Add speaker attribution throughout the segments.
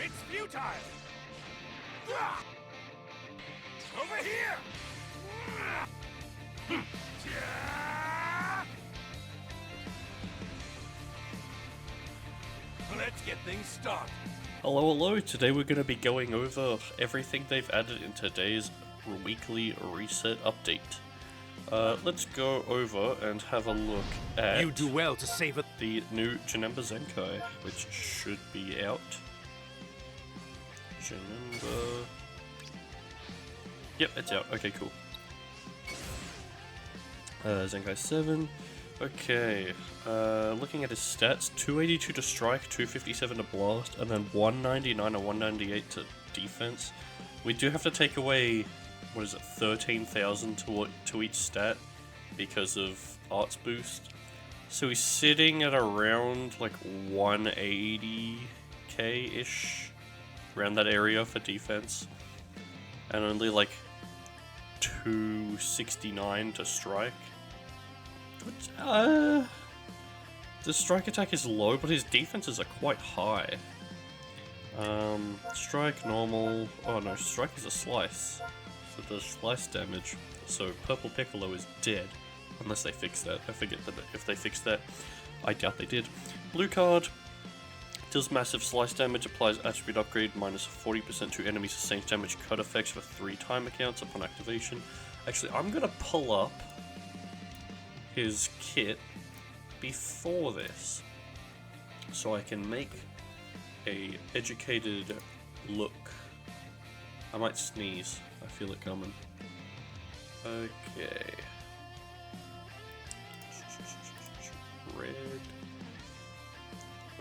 Speaker 1: It's futile! Over here! Let's get things started.
Speaker 2: Hello, today we're going to be going over everything they've added in today's weekly reset update. Let's go over and have a look at
Speaker 1: You do well to save it.
Speaker 2: the new Janemba Zenkai, which should be out. Janemba... Yep, it's out. Okay, cool. Zenkai 7. Okay, looking at his stats, 282 to strike, 257 to blast, and then 199 or 198 to defense. We do have to take away, 13,000 to each stat because of arts boost. So he's sitting at around like 180k-ish, around that area for defense, and only like 269 to strike. The strike attack is low, but his defenses are quite high. Strike, normal... Oh no, strike is a slice. So it does slice damage. So Purple Piccolo is dead. Unless they fix that. I forget that if they fixed that. I doubt they did. Blue card. Deals massive slice damage, applies attribute upgrade, minus 40% to enemies' sustained damage cut effects for 3 timer counts upon activation. Actually, I'm gonna pull up his kit before this, so I can make a educated look. I might sneeze. I feel it coming. Okay. Red.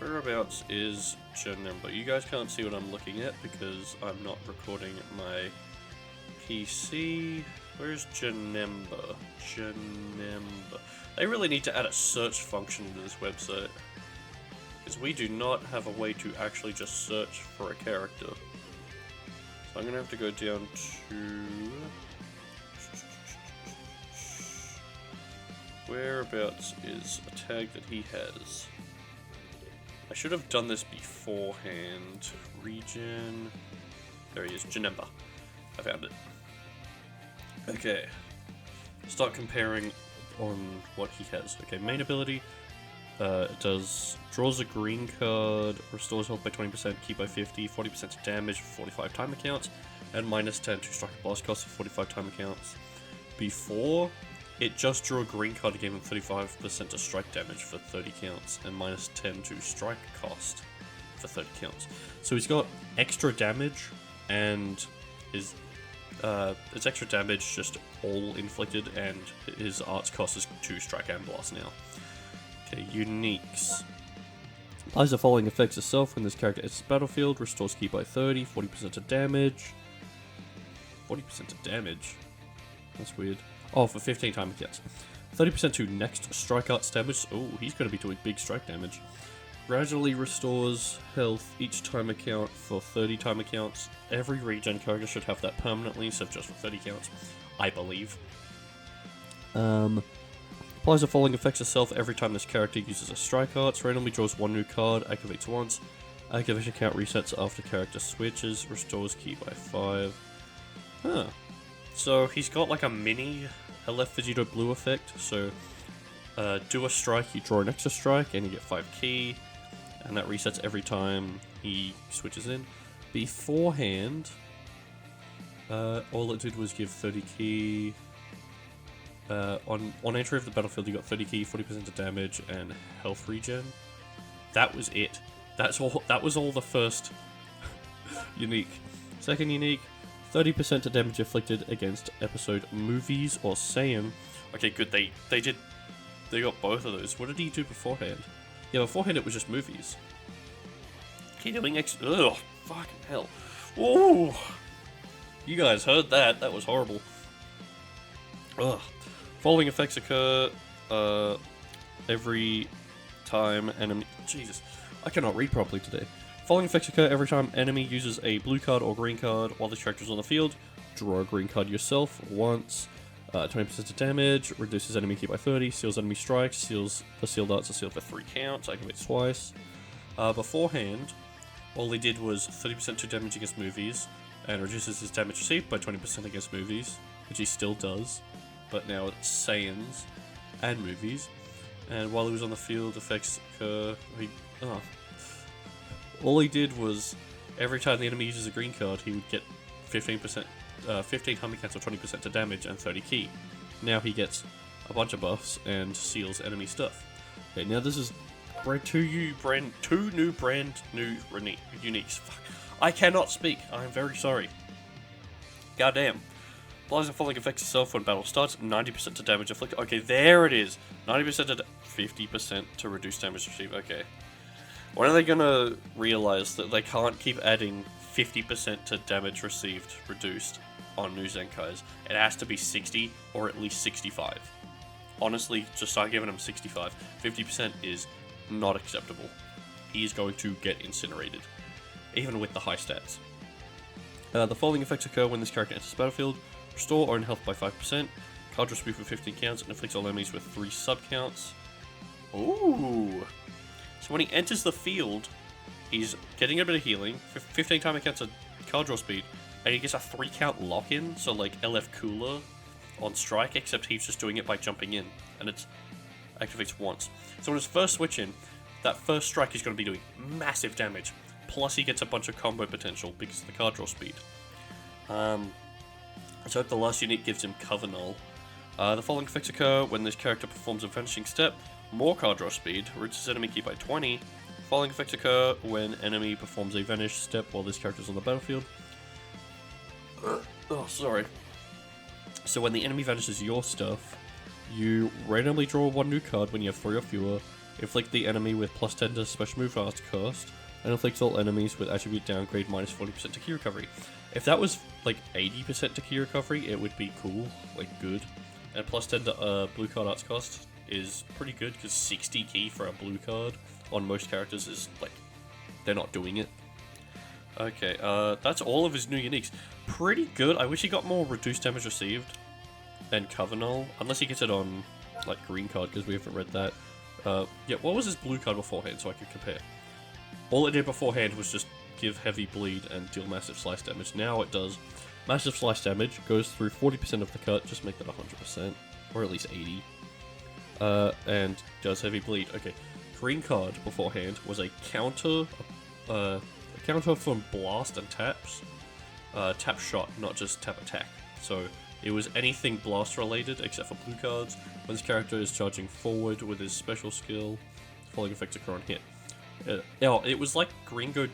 Speaker 2: Whereabouts is Janemba? You guys can't see what I'm looking at because I'm not recording my PC. Where's Janemba? Janemba. They really need to add a search function to this website, because we do not have a way to actually just search for a character. So I'm gonna have to go down to... Whereabouts is a tag that he has? I should have done this beforehand. Region... There he is, Janemba. I found it. Okay, start comparing on what he has. Okay, main ability draws a green card, restores health by 20%, keep by 50, 40% damage for 45 timer counts, and minus 10 to strike blast cost for 45 timer counts. Before, it just drew a green card to give him 35% to strike damage for 30 counts, and minus 10 to strike cost for 30 counts. So he's got extra damage, and his it's extra damage, just all inflicted, and his arts cost is 2 strike and blast now. Okay, uniques. Applies the following effects itself when this character enters the battlefield. Restores ki by 30, 40% of damage. 40% of damage? That's weird. Oh, for 15 timer counts. 30% to next strike arts damage. Oh, he's going to be doing big strike damage. Gradually restores health each timer count for 30 timer counts. Every regen character should have that permanently, except just for 30 counts, I believe. Applies the following effects itself every time this character uses a strike arts. Randomly draws 1 new card, activates once. Activation count resets after character switches. Restores ki by 5. Huh. So he's got like a mini LF Vegito Blue effect. So do a strike, you draw an extra strike, and you get 5 ki. And that resets every time he switches in. Beforehand, all it did was give 30 ki. On entry of the battlefield, you got 30 ki, 40% of damage, and health regen. That was it. That's all. That was all the first unique. Second unique, 30% of damage inflicted against episode movies or Saiyan. Okay, good. They got both of those. What did he do beforehand? Yeah, beforehand it was just movies. Keep doing ugh, fucking hell. Ooh! You guys heard that. That was horrible. Ugh. Following effects occur every time enemy... Jesus, I cannot read properly today. Following effects occur every time enemy uses a blue card or green card while the character is on the field. Draw a green card yourself once. 20% of damage, reduces enemy ki by 30, seals enemy strikes, seals the sealed arts are sealed for 3 counts, activates twice. Beforehand, all he did was 30% to damage against movies, and reduces his damage received by 20% against movies, which he still does, but now it's Saiyans and movies. And while he was on the field, effects occur. All he did was every time the enemy uses a green card, he would get 15%, 15 Hummy cancel 20% to damage and 30 ki. Now he gets a bunch of buffs and seals enemy stuff. Okay, now this is two new uniques. Fuck. I cannot speak. I'm very sorry. Goddamn. Applies and falling effects itself when battle starts. 90% to damage inflicted. Okay, there it is. 90% to 50% to reduce damage received. Okay. When are they gonna realize that they can't keep adding 50% to damage received reduced on new Zenkais? It has to be 60 or at least 65. Honestly, just start giving him 65. 50% is not acceptable. He is going to get incinerated, even with the high stats. The following effects occur when this character enters the battlefield. Restore own health by 5%, card draw speed for 15 counts, and inflicts all enemies with 3 sub-counts. Ooh! So when he enters the field, he's getting a bit of healing, 15 time counts of card draw speed, and he gets a 3 count lock-in, so like LF Cooler on strike, except he's just doing it by jumping in, and it activates once. So when his first switch in, that first strike is going to be doing massive damage, plus he gets a bunch of combo potential because of the card draw speed. So the last unit gives him Cover Null. The following effects occur when this character performs a vanishing step. More card draw speed, reduces enemy ki by 20. Following effects occur when enemy performs a vanish step while this character is on the battlefield. Oh, sorry. So when the enemy vanishes your stuff, you randomly draw 1 new card when you have 3 or fewer, inflict the enemy with plus 10 to special move after cast, and inflicts all enemies with attribute downgrade minus 40% to ki recovery. If that was like 80% to ki recovery, it would be cool, like good. And plus 10 to blue card arts cost is pretty good, because 60 ki for a blue card on most characters is like, they're not doing it. Okay, that's all of his new uniques. Pretty good. I wish he got more reduced damage received and Cover Null, unless he gets it on like green card, because we haven't read that. Yeah, what was his blue card beforehand, so I could compare? All it did beforehand was just give heavy bleed and deal massive slice damage. Now it does massive slice damage, goes through 40% of the cut, just make that 100%, or at least 80, and does heavy bleed. Okay, green card beforehand was a counter from blast and taps, tap shot, not just tap attack. So it was anything blast related except for blue cards. When this character is charging forward with his special skill, following effects occur on hit. It was like green go.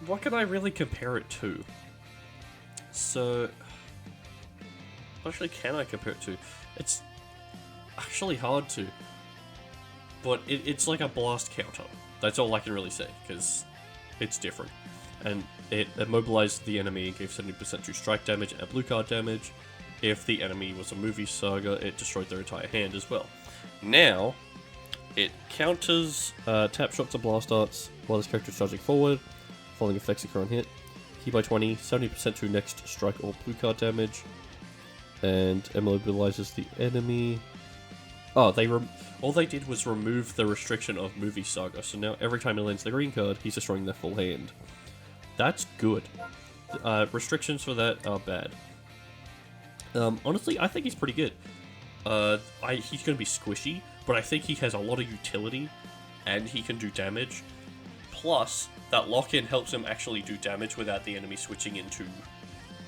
Speaker 2: What can I really compare it to? So, actually, can I compare it to? It's actually hard to, but it's like a blast counter. That's all I can really say, because it's different. And it immobilized the enemy and gave 70% to strike damage and blue card damage. If the enemy was a movie saga, it destroyed their entire hand as well. Now, it counters tap shots and blast arts while this character is charging forward. Following effects occur on hit. Ki by 20, 70% to next strike or blue card damage. And immobilizes the enemy. Oh, all they did was remove the restriction of movie saga. So now every time he lands the green card, he's destroying their full hand. That's good. Restrictions for that are bad. Honestly, I think he's pretty good. He's going to be squishy, but I think he has a lot of utility, and he can do damage. Plus, that lock-in helps him actually do damage without the enemy switching into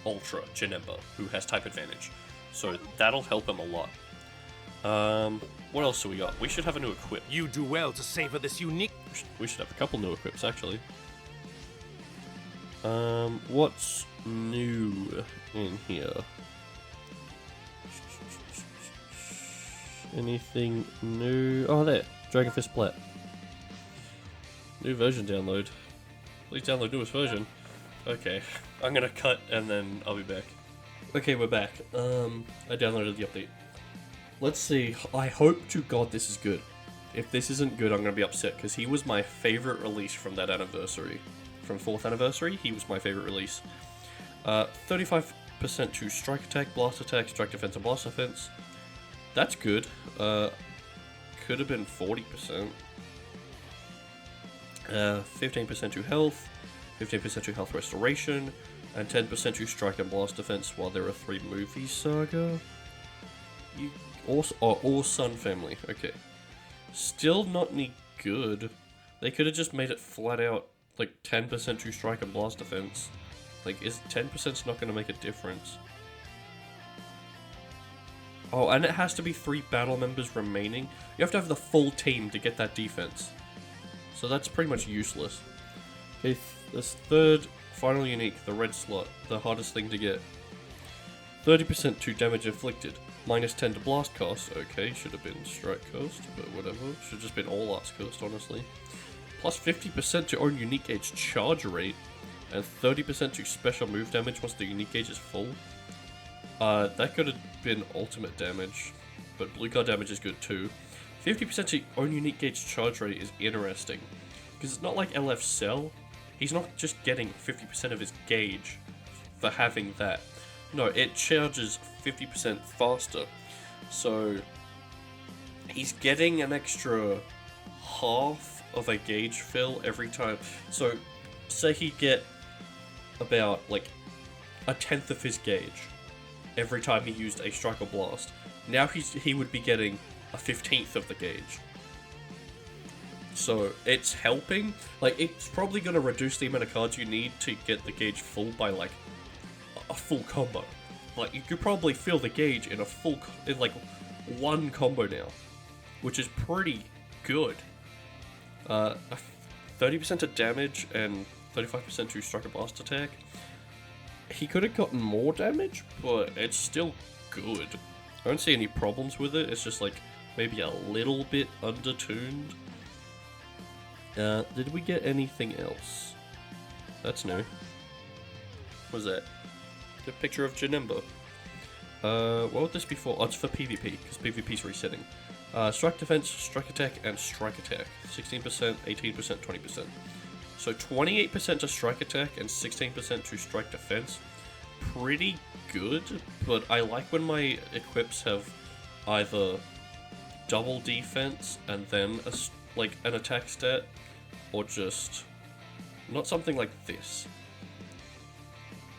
Speaker 2: Ultra Janemba, who has type advantage. So that'll help him a lot. What else do we got? We should have a new equip.
Speaker 1: You do well to savor this unique.
Speaker 2: We should have a couple new equips, actually. What's new in here? Anything new? Oh, there. Dragonfist Plat. New version download. Please download newest version. Okay. I'm gonna cut and then I'll be back. Okay, we're back. I downloaded the update. Let's see. I hope to God this is good. If this isn't good, I'm gonna be upset, because he was my favorite release from that anniversary. From 4th anniversary, he was my favorite release. 35% to strike attack, blast attack, strike defense, and blast defense. That's good. Could have been 40%. 15% to health, 15% to health restoration, and 10% to strike and blast defense while there are 3 movies, Saga. Or Sun Family, okay. Still not any good. They could have just made it flat out, like, 10% to strike and blast defense. Like, is 10% not going to make a difference? Oh, and it has to be 3 battle members remaining. You have to have the full team to get that defense. So that's pretty much useless. Okay, this third final unique, the red slot, the hardest thing to get. 30% to damage inflicted, minus 10 to blast cost. Okay, should have been strike cost, but whatever. Should have just been all arts cost, honestly. Plus 50% to own unique gauge charge rate, and 30% to special move damage once the unique gauge is full. That could have been ultimate damage, but blue card damage is good too. 50% to own unique gauge charge rate is interesting, because it's not like LF Cell. He's not just getting 50% of his gauge for having that. No, it charges 50% faster. So he's getting an extra half of a gauge fill every time. So say he'd get about like a 10th of his gauge every time he used a strike or blast. Now he would be getting a 15th of the gauge. So it's helping. Like, it's probably going to reduce the amount of cards you need to get the gauge full by like a full combo. Like, you could probably fill the gauge in like one combo now, which is pretty good. 30% of damage and 35% to strike a blast attack. He could have gotten more damage, but it's still good. I don't see any problems with it. It's just like maybe a little bit undertuned. Did we get anything else? That's new. What was that? The picture of Janemba. What would this be for? Oh, it's for PvP, because PvP's resetting. Strike defense, strike attack, and strike attack. 16%, 18%, 20%. So 28% to strike attack and 16% to strike defense. Pretty good, but I like when my equips have either double defense and then like an attack stat, or just not something like this.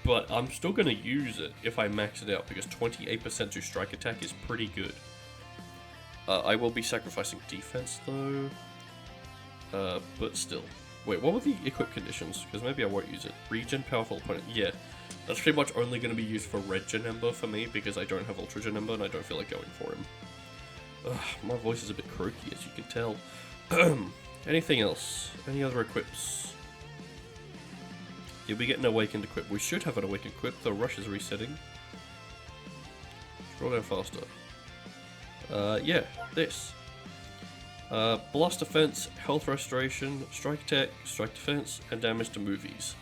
Speaker 2: But I'm still going to use it if I max it out, because 28% to strike attack is pretty good. I will be sacrificing defense though, but still. Wait, what were the equip conditions? Because maybe I won't use it. Regen, powerful opponent. Yeah, that's pretty much only going to be used for red Janemba for me, because I don't have ultra Janemba and I don't feel like going for him. Ugh, my voice is a bit croaky, as you can tell. Anything else? Any other equips? You'll be getting an awakened equip. We should have an awakened equip. The rush is resetting. Scroll down faster. Yeah, this. Blast defense, health restoration, strike attack, strike defense, and damage to movies.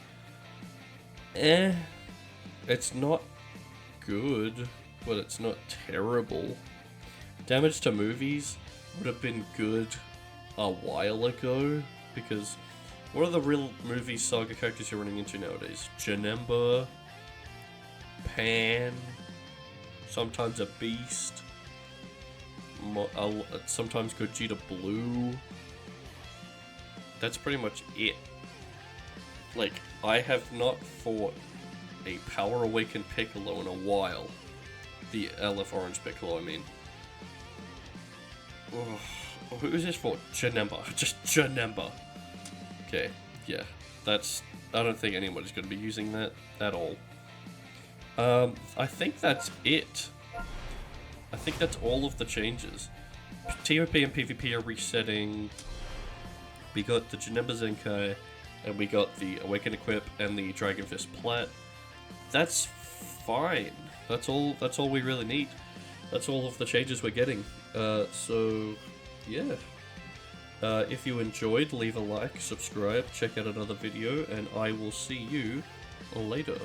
Speaker 2: It's not good, but it's not terrible. Damage to movies would have been good a while ago, because what are the real movie saga characters you're running into nowadays? Janemba, Pan, sometimes a Beast, sometimes Gogeta Blue. That's pretty much it. Like, I have not fought a Power Awakened Piccolo in a while. The LF Orange Piccolo, I mean. Ugh. Who is this for? Janemba. Just Janemba. Okay, yeah. That's... I don't think anybody's going to be using that at all. I think that's it. I think that's all of the changes. TOP and PvP are resetting. We got the Janemba Zenkai, and we got the Awaken Equip and the dragonfist Plat. That's fine. That's all we really need. That's all of the changes we're getting. So... yeah. If you enjoyed, leave a like, subscribe, check out another video, and I will see you later.